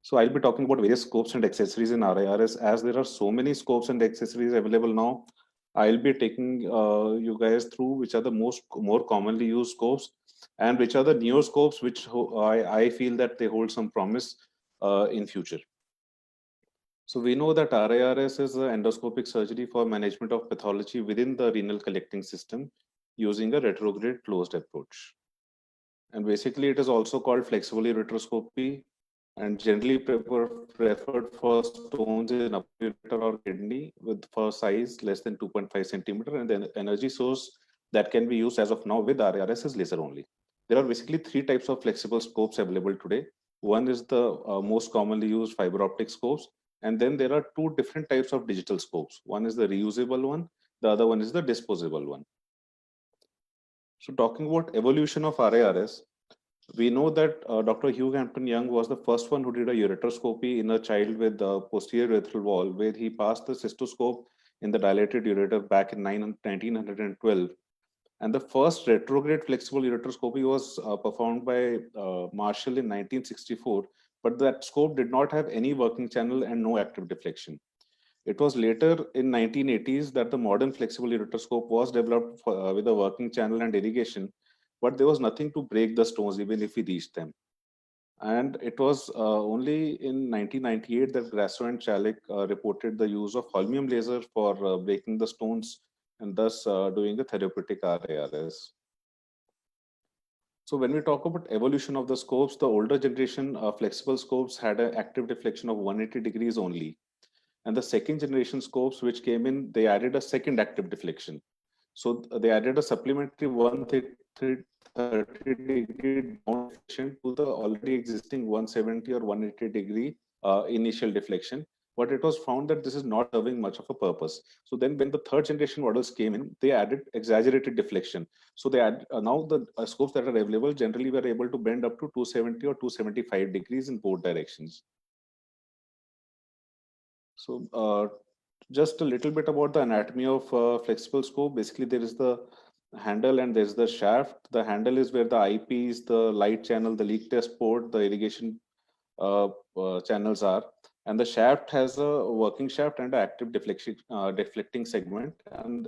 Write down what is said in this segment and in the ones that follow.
So I'll be talking about various scopes and accessories in RIRS. As there are so many scopes and accessories available now, I'll be taking you guys through which are the more commonly used scopes and which are the newer scopes which I feel that they hold some promise in future. So we know that RIRS is an endoscopic surgery for management of pathology within the renal collecting system using a retrograde closed approach. And basically, it is also called flexible ureteroscopy and generally preferred for stones in upper ureter or kidney with for size less than 2.5 centimeter, and the energy source that can be used as of now with RIRS is laser only. There are basically three types of flexible scopes available today. One is the most commonly used fiber optic scopes, and then there are two different types of digital scopes. One is the reusable one, the other one is the disposable one. So talking about evolution of RIRS, we know that Dr. Hugh Hampton Young was the first one who did a ureteroscopy in a child with posterior urethral wall, where he passed the cystoscope in the dilated ureter back in 1912. And the first retrograde flexible ureteroscopy was performed by Marshall in 1964, but that scope did not have any working channel and no active deflection. It was later in 1980s that the modern flexible ureteroscope was developed with a working channel and irrigation, but there was nothing to break the stones even if we reached them. And it was only in 1998 that Grasso and Chalik reported the use of holmium laser for breaking the stones and thus doing a therapeutic RIRS. So when we talk about evolution of the scopes, the older generation flexible scopes had an active deflection of 180 degrees only. And the second generation scopes which came in, they added a second active deflection. So they added a supplementary 130 degree down deflection to the already existing 170 or 180 degree initial deflection. But it was found that this is not serving much of a purpose. So then when the third generation models came in, they added exaggerated deflection. So they add now the scopes that are available generally were able to bend up to 270 or 275 degrees in both directions. So just a little bit about the anatomy of flexible scope. Basically, there is the handle and there's the shaft. The handle is where the eyepiece, the light channel, the leak test port, the irrigation channels are. And the shaft has a working shaft and an active deflecting segment. And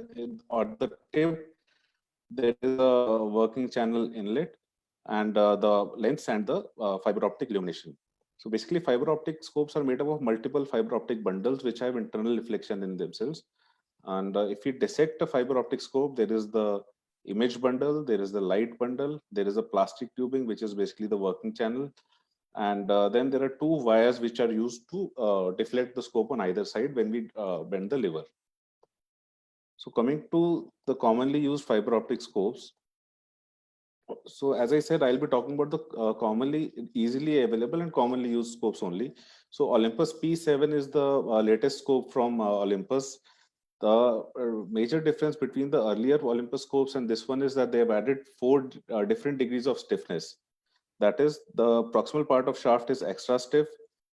at the tip, there is a working channel inlet and the lens and the fiber optic illumination. So basically, fiber optic scopes are made up of multiple fiber optic bundles which have internal reflection in themselves. And if we dissect a fiber optic scope, there is the image bundle, there is the light bundle, there is a plastic tubing, which is basically the working channel. And then there are two wires which are used to deflect the scope on either side when we bend the lever. So coming to the commonly used fiber optic scopes, so as I said, I'll be talking about the commonly, easily available and commonly used scopes only. So Olympus P7 is the latest scope from Olympus. The major difference between the earlier Olympus scopes and this one is that they have added four different degrees of stiffness. That is, the proximal part of shaft is extra stiff,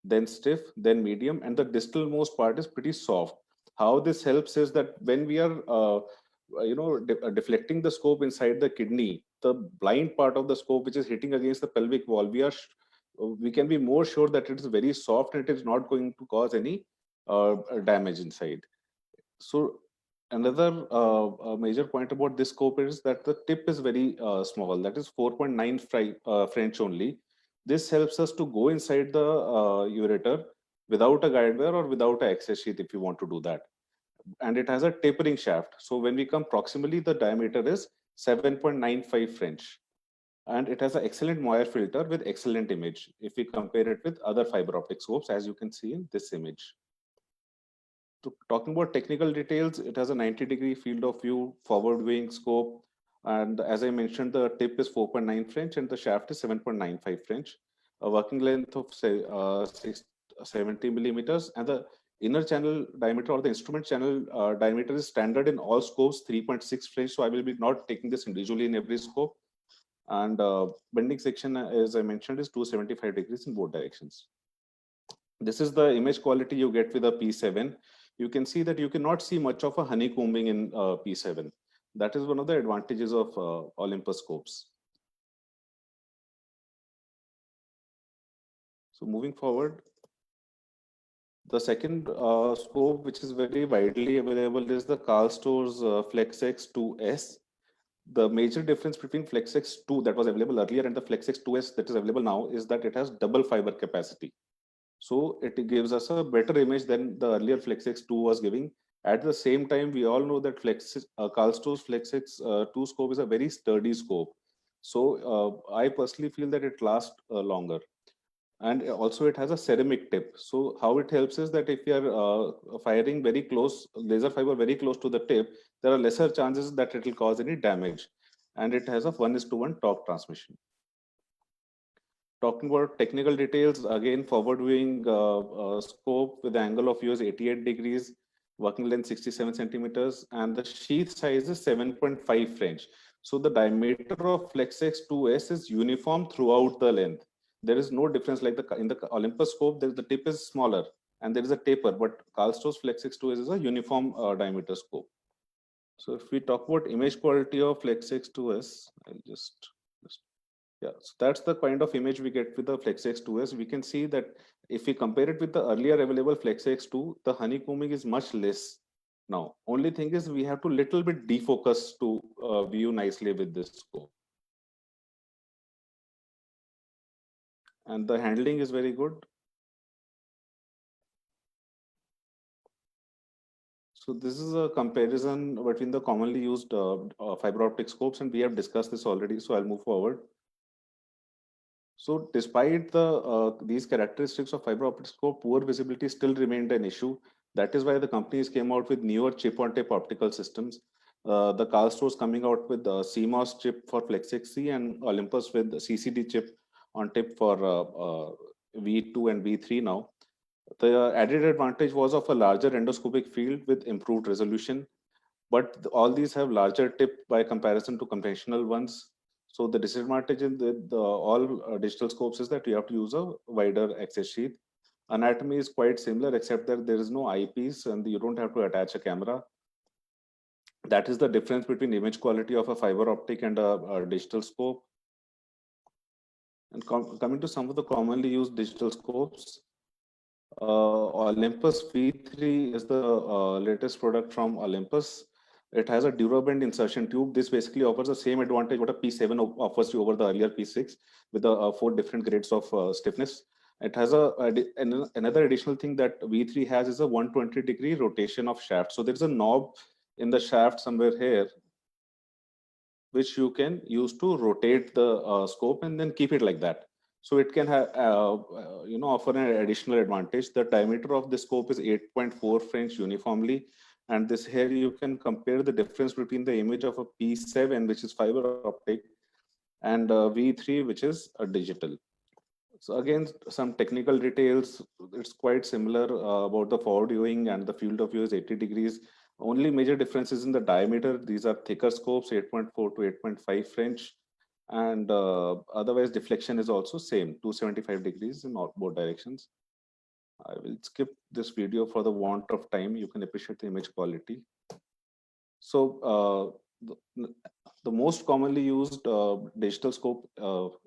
then medium, and the distal most part is pretty soft. How this helps is that when we are deflecting the scope inside the kidney, the blind part of the scope which is hitting against the pelvic wall, we can be more sure that it is very soft and it is not going to cause any damage inside. So another major point about this scope is that the tip is very small, that is 4.9 French only. This helps us to go inside the ureter without a guide wire or without an access sheath if you want to do that. And it has a tapering shaft. So when we come proximally, the diameter is 7.95 French. And it has an excellent Moyer filter with excellent image if we compare it with other fiber optic scopes, as you can see in this image. Talking about technical details, it has a 90-degree field of view, forward viewing scope. And as I mentioned, the tip is 4.9 French and the shaft is 7.95 French. A working length of say 70 millimeters, and the inner channel diameter or the instrument channel diameter is standard in all scopes, 3.6 French. So I will be not taking this individually in every scope. And bending section, as I mentioned, is 275 degrees in both directions. This is the image quality you get with a P7. You can see that you cannot see much of a honeycombing in P7. That is one of the advantages of Olympus scopes. So moving forward, the second scope which is very widely available is the Karl Storz FlexX 2S. The major difference between FlexX 2 that was available earlier and the FlexX 2S that is available now is that it has double fiber capacity. So it gives us a better image than the earlier FlexX 2 was giving. At the same time, we all know that Karl Storz FlexX 2 scope is a very sturdy scope. So I personally feel that it lasts longer. And also it has a ceramic tip. So how it helps is that if you are firing very close, laser fiber very close to the tip, there are lesser chances that it will cause any damage. And it has a 1:1 torque transmission. Talking about technical details, again, forward viewing scope with the angle of view is 88 degrees, working length 67 centimeters, and the sheath size is 7.5 French. So the diameter of FlexX 2S is uniform throughout the length. There is no difference like in the Olympus scope, the tip is smaller and there is a taper, but Karl Storz FlexX 2S is a uniform diameter scope. So if we talk about image quality of FlexX 2S, I'll just yeah, so that's the kind of image we get with the FlexX 2S. We can see that if we compare it with the earlier available FlexX 2, the honeycombing is much less now. Only thing is we have to little bit defocus to view nicely with this scope. And the handling is very good. So this is a comparison between the commonly used fiber optic scopes, and we have discussed this already. So I'll move forward. So despite these characteristics of fiber optic scope, poor visibility still remained an issue. That is why the companies came out with newer chip-on-tip optical systems. The Karl Storz coming out with the CMOS chip for FlexXC and Olympus with the CCD chip on tip for V2 and V3 now. The added advantage was of a larger endoscopic field with improved resolution, but all these have larger tip by comparison to conventional ones. So the disadvantage in the all digital scopes is that you have to use a wider access sheath. Anatomy is quite similar except that there is no eyepiece and you don't have to attach a camera. That is the difference between image quality of a fiber optic and a digital scope. And coming to some of the commonly used digital scopes, Olympus V3 is the latest product from Olympus. It has a Duraband insertion tube. This basically offers the same advantage what a P7 offers you over the earlier P6 with the 4 different grades of stiffness. It has another additional thing that V3 has is a 120-degree rotation of shaft. So there's a knob in the shaft somewhere here, which you can use to rotate the scope and then keep it like that. So it can have, offer an additional advantage. The diameter of the scope is 8.4 French uniformly. And this here you can compare the difference between the image of a P7, which is fiber optic, and V3, which is a digital. So again, some technical details. It's quite similar about the forward viewing, and the field of view is 80 degrees. Only major differences in the diameter. These are thicker scopes, 8.4 to 8.5 French. And otherwise, deflection is also same, 275 degrees in both directions. I will skip this video for the want of time. You can appreciate the image quality. So the most commonly used digital scope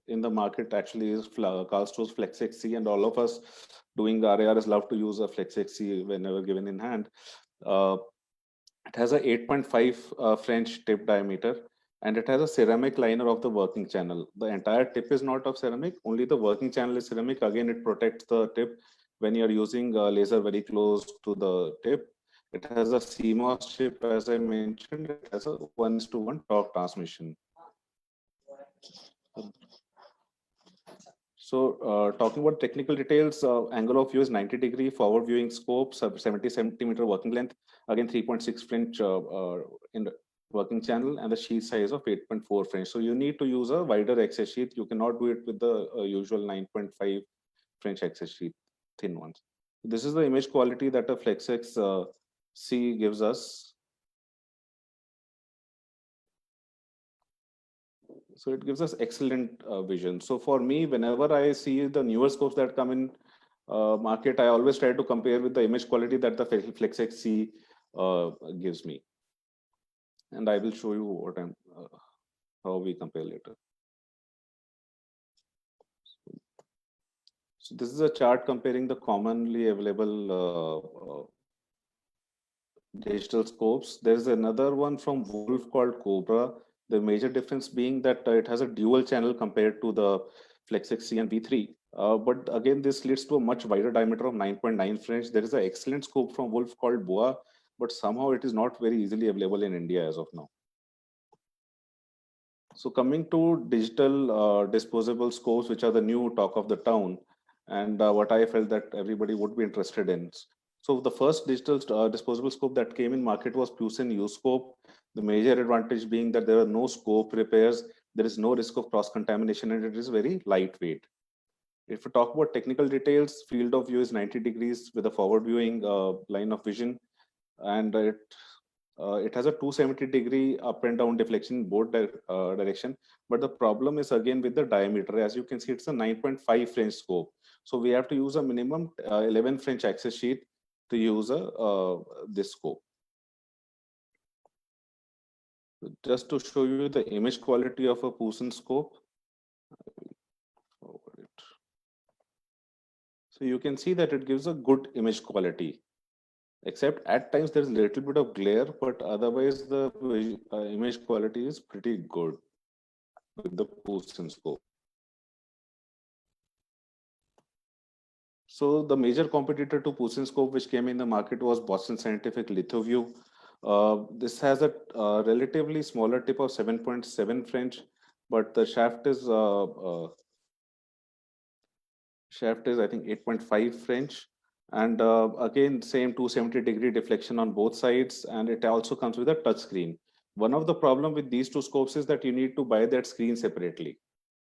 in the market actually is Karl Storz FlexXC, and all of us doing RIRS love to use a FlexXC whenever given in hand. It has a 8.5 French tip diameter, and it has a ceramic liner of the working channel. The entire tip is not of ceramic, only the working channel is ceramic. Again, it protects the tip when you're using a laser very close to the tip. It has a CMOS chip, as I mentioned. It has a 1:1 torque transmission. So talking about technical details, angle of view is 90-degree, forward viewing scope, 70 centimeter working length, again 3.6 French in the working channel, and the sheath size of 8.4 French. So you need to use a wider access sheath. You cannot do it with the usual 9.5 French access sheath, thin ones. This is the image quality that a FlexX C gives us. So it gives us excellent vision. So for me, whenever I see the newer scopes that come in market, I always try to compare with the image quality that the FlexX C gives me. And I will show you what how we compare later. So this is a chart comparing the commonly available digital scopes. There's another one from Wolf called Cobra. The major difference being that it has a dual channel compared to the Flex XC and V3. But again, this leads to a much wider diameter of 9.9 French. There is an excellent scope from Wolf called Boa, but somehow it is not very easily available in India as of now. So coming to digital disposable scopes, which are the new talk of the town, and what I felt that everybody would be interested in. So the first digital disposable scope that came in market was Pusen U scope. The major advantage being that there are no scope repairs, there is no risk of cross contamination, and it is very lightweight. If we talk about technical details, field of view is 90 degrees with a forward viewing line of vision, and it has a 270-degree up and down deflection in both direction. But the problem is again with the diameter. As you can see, it's a 9.5 French scope. So we have to use a minimum 11 French axis sheet to use this scope. Just to show you the image quality of a Poussin scope. Forward it. So you can see that it gives a good image quality. Except at times there's a little bit of glare, but otherwise the image quality is pretty good with the Poussin scope. So the major competitor to Poussin scope which came in the market was Boston Scientific LithoView. This has a relatively smaller tip of 7.7 French, but the shaft is I think 8.5 French. And again, same 270-degree deflection on both sides, and it also comes with a touch screen. One of the problem with these two scopes is that you need to buy that screen separately.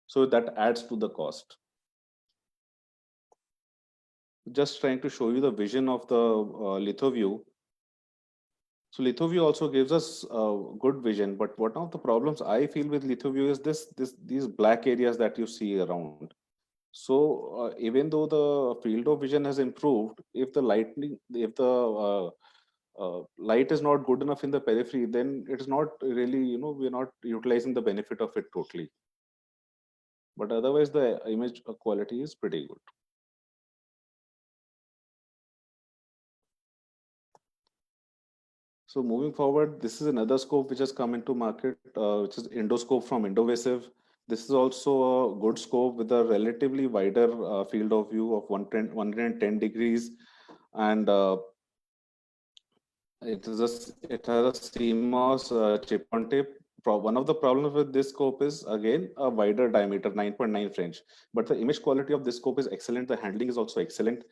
So that adds to the cost. Just trying to show you the vision of the LithoView. So LithoView also gives us good vision, but one of the problems I feel with LithoView is these black areas that you see around. So even though the field of vision has improved, if the light is not good enough in the periphery, then it is not really, we're not utilizing the benefit of it totally. But otherwise, the image quality is pretty good. So moving forward, this is another scope which has come into market, which is endoscope from Indovasive. This is also a good scope with a relatively wider field of view of 110 degrees, and it has a CMOS chip on tip. One of the problems with this scope is again a wider diameter, 9.9 French. But the image quality of this scope is excellent. The handling is also excellent.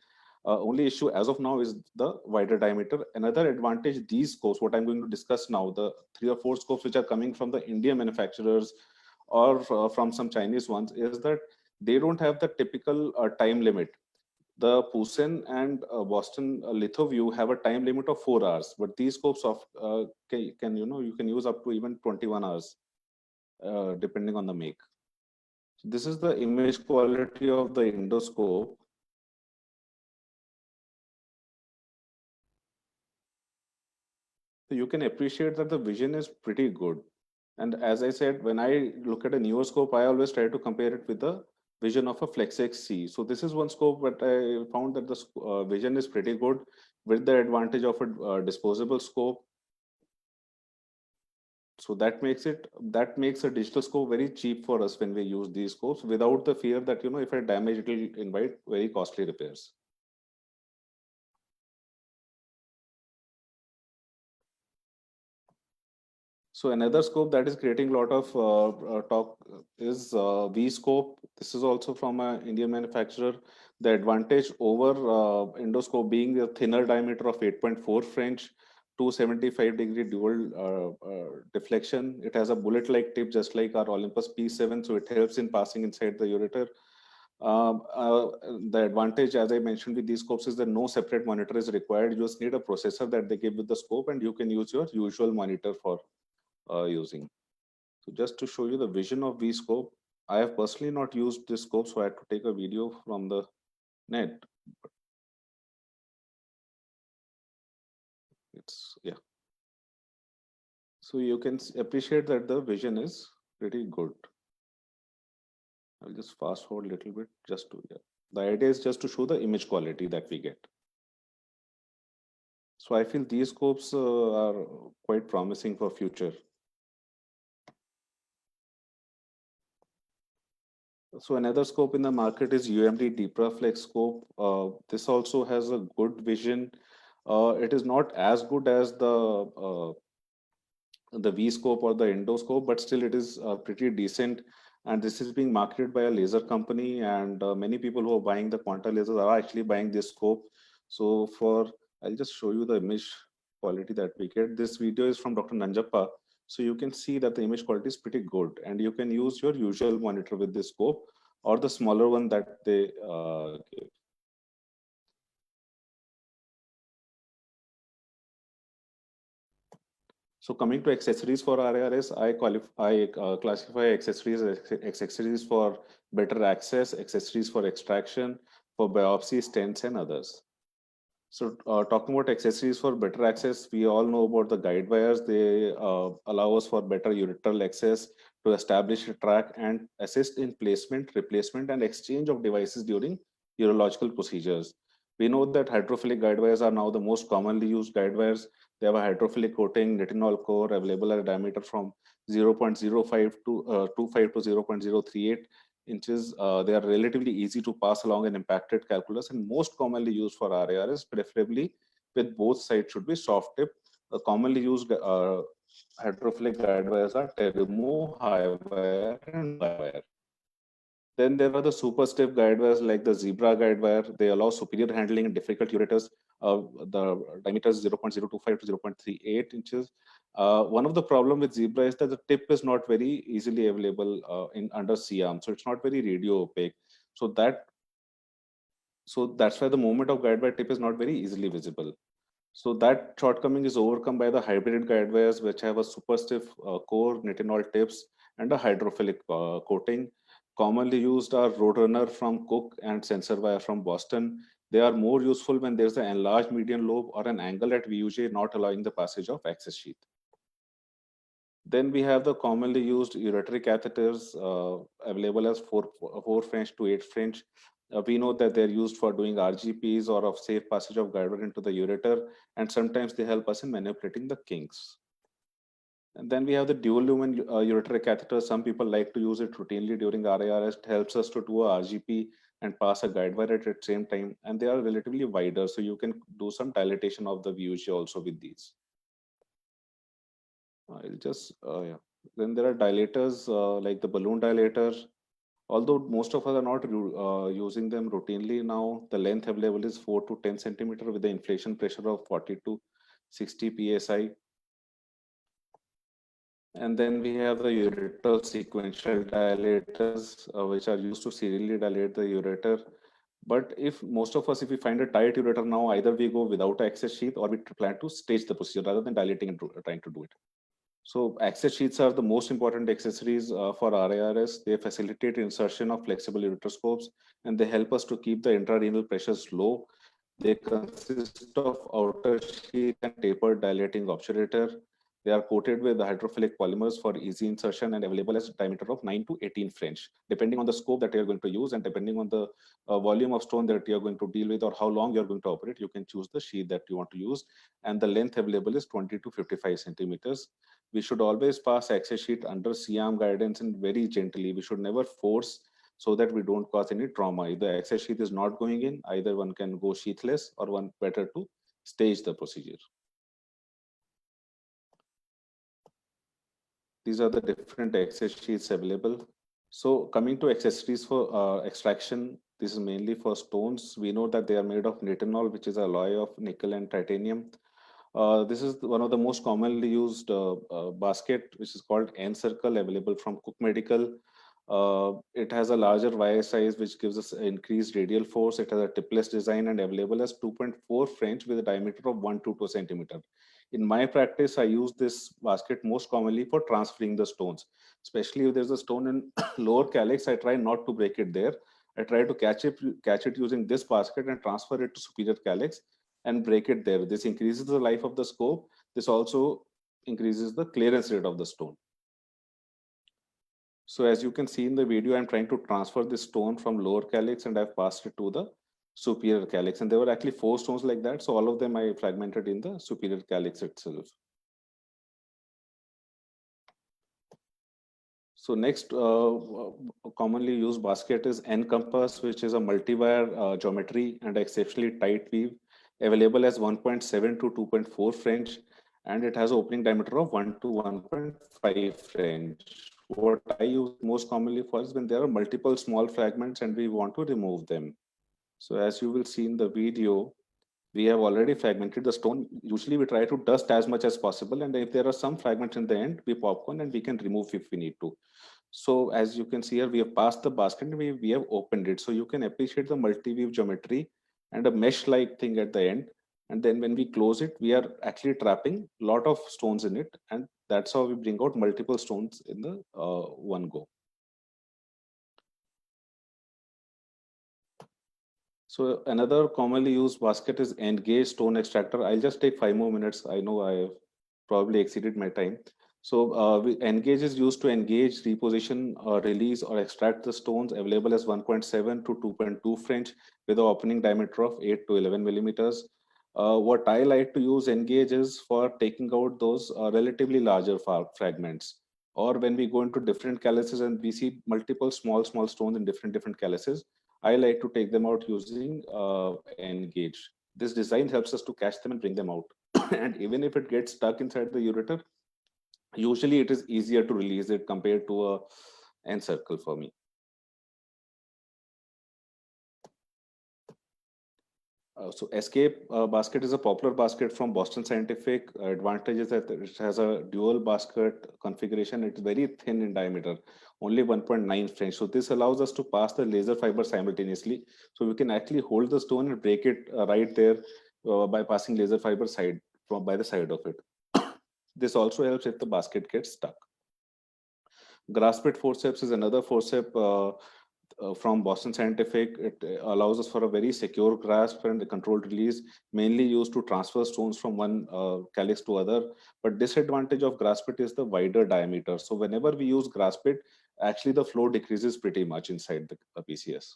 Only issue as of now is the wider diameter. Another advantage these scopes, what I'm going to discuss now, the 3 or 4 scopes which are coming from the Indian manufacturers or from some Chinese ones, is that they don't have the typical time limit. The Poussin and Boston LithoView have a time limit of 4 hours, but these scopes can you can use up to even 21 hours depending on the make. So this is the image quality of the endoscope. So you can appreciate that the vision is pretty good. And as I said, when I look at a newer scope, I always try to compare it with the vision of a Flex XC. So this is one scope, but I found that the vision is pretty good with the advantage of a disposable scope. So that makes a digital scope very cheap for us when we use these scopes without the fear that if I damage it will invite very costly repairs. So another scope that is creating a lot of talk is V scope. This is also from an Indian manufacturer. The advantage over endoscope being the thinner diameter of 8.4 French, 275-degree dual deflection. It has a bullet-like tip, just like our Olympus P7, so it helps in passing inside the ureter. Um, uh, the advantage, as I mentioned, with these scopes is that no separate monitor is required. You just need a processor that they give with the scope, and you can use your usual monitor for using. So just to show you the vision of V scope, I have personally not used this scope, so I had to take a video from the net. It's yeah. So you can appreciate that the vision is pretty good. I'll just fast forward a little bit just to yeah. The idea is just to show the image quality that we get. So I feel these scopes are quite promising for future. So another scope in the market is UMD Deepraflex scope. This also has a good vision. It is not as good as the V scope or the endoscope, but still it is pretty decent. And this is being marketed by a laser company, and many people who are buying the quanta lasers are actually buying this scope. So I'll just show you the image quality that we get. This video is from Dr. Nanjappa. So you can see that the image quality is pretty good, and you can use your usual monitor with this scope or the smaller one that they give. So coming to accessories for RIRS, I classify accessories as accessories for better access, accessories for extraction, for biopsy, stents, and others. So talking about accessories for better access, we all know about the guide wires. They allow us for better ureteral access to establish a track and assist in placement, replacement, and exchange of devices during urological procedures. We know that hydrophilic guide wires are now the most commonly used guide wires. They have a hydrophilic coating, nitinol core, available at a diameter from 0.05 to 25 to 0.038 inches. They are relatively easy to pass along an impacted calculus and most commonly used for RARS, preferably with both sides should be soft tip. Commonly used hydrophilic guide wires are Termo, high wire, and low wire. Then there are the super stiff guide wires like the Zebra guide wire. They allow superior handling in difficult ureters. The diameter is 0.025 to 0.38 inches. One of the problem with Zebra is that the tip is not very easily available in under C-arm, so it's not very radio opaque. So that's why the movement of guide wire tip is not very easily visible. So that shortcoming is overcome by the hybrid guide wires, which have a super stiff core, nitinol tips, and a hydrophilic coating. Commonly used are Roadrunner from Cook and Sensor Wire from Boston. They are more useful when there's an enlarged median lobe or an angle at VUJ not allowing the passage of access sheath. Then we have the commonly used ureteric catheters available as 4 French to 8 French. We know that they're used for doing RGPs or of safe passage of guidewire into the ureter, and sometimes they help us in manipulating the kinks. And then we have the dual lumen ureteric catheter. Some people like to use it routinely during RIRS. It helps us to do a RGP and pass a guidewire at the same time, and they are relatively wider, so you can do some dilatation of the VUG also with these. I'll just, yeah. Then there are dilators like the balloon dilator. Although most of us are not using them routinely now, the length available is 4 to 10 centimeter with the inflation pressure of 40 to 60 psi. And then we have the ureteral sequential dilators, which are used to serially dilate the ureter. But if most of us, if we find a tight ureter now, either we go without access sheath or we plan to stage the procedure rather than dilating and trying to do it. So access sheaths are the most important accessories for RIRS. They facilitate insertion of flexible ureteroscopes and they help us to keep the intrarenal pressures low. They consist of outer sheath and tapered dilating obturator. They are coated with hydrophilic polymers for easy insertion and available as a diameter of 9 to 18 French, depending on the scope that you're going to use and depending on the volume of stone that you're going to deal with or how long you're going to operate, you can choose the sheath that you want to use. And the length available is 20 to 55 centimeters. We should always pass access sheet under C-arm guidance and very gently. We should never force so that we don't cause any trauma. If the access sheath is not going in, either one can go sheathless or one better to stage the procedure. These are the different access sheets available. So coming to accessories for extraction, this is mainly for stones. We know that they are made of nitinol, which is a alloy of nickel and titanium. This is one of the most commonly used basket, which is called N-Circle, available from Cook Medical. It has a larger wire size, which gives us increased radial force. It has a tipless design and available as 2.4 French with a diameter of 1 to 2 centimeter. In my practice, I use this basket most commonly for transferring the stones, especially if there's a stone in lower calyx. I try not to break it there. I try to catch it using this basket and transfer it to superior calyx and break it there. This increases the life of the scope. This also increases the clearance rate of the stone. So as you can see in the video, I'm trying to transfer this stone from lower calyx and I've passed it to the superior calyx. And there were actually 4 stones like that. So all of them I fragmented in the superior calyx itself. So next commonly used basket is N-compass, which is a multi-wire geometry and exceptionally tight weave, available as 1.7 to 2.4 French, and it has opening diameter of 1 to 1.5 French. What I use most commonly for is when there are multiple small fragments and we want to remove them. So as you will see in the video, we have already fragmented the stone. Usually we try to dust as much as possible, and if there are some fragments in the end, we popcorn and we can remove if we need to. So as you can see here, we have passed the basket and we have opened it. So you can appreciate the multi-weave geometry and a mesh-like thing at the end. And then when we close it, we are actually trapping a lot of stones in it. And that's how we bring out multiple stones in the one go. So another commonly used basket is Engage Stone Extractor. I'll just take 5 more minutes. I know I have probably exceeded my time. So Engage is used to engage, reposition, release, or extract the stones, available as 1.7 to 2.2 French with an opening diameter of 8 to 11 millimeters. What I like to use Engage is for taking out those relatively larger fragments. Or when we go into different calyces and we see multiple small stones in different calyces, I like to take them out using Engage. This design helps us to catch them and bring them out. And even if it gets stuck inside the ureter, usually it is easier to release it compared to a N circle for me. So Escape basket is a popular basket from Boston Scientific. Advantage is that it has a dual basket configuration. It's very thin in diameter, only 1.9 French. So this allows us to pass the laser fiber simultaneously. So we can actually hold the stone and break it right there by passing laser fiber side from by the side of it. This also helps if the basket gets stuck. Grasp it forceps is another forceps from Boston Scientific. It allows us for a very secure grasp and a controlled release, mainly used to transfer stones from one calyx to other. But disadvantage of grasp it is the wider diameter. So whenever we use grasp it, actually the flow decreases pretty much inside the PCS.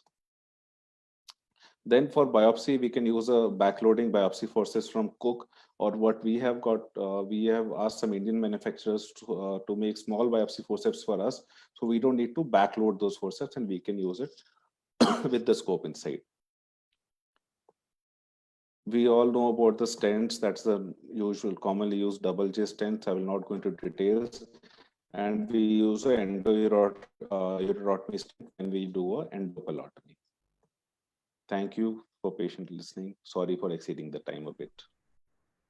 Then for biopsy, we can use a backloading biopsy forces from Cook, or what we have got, we have asked some Indian manufacturers to make small biopsy forceps for us. So we don't need to backload those forceps and we can use it with the scope inside. We all know about the stents. That's the usual commonly used double J stents. I will not go into details. And we use an ureterotomy stent when we do a endopalotomy. Thank you for patiently listening. Sorry for exceeding the time a bit.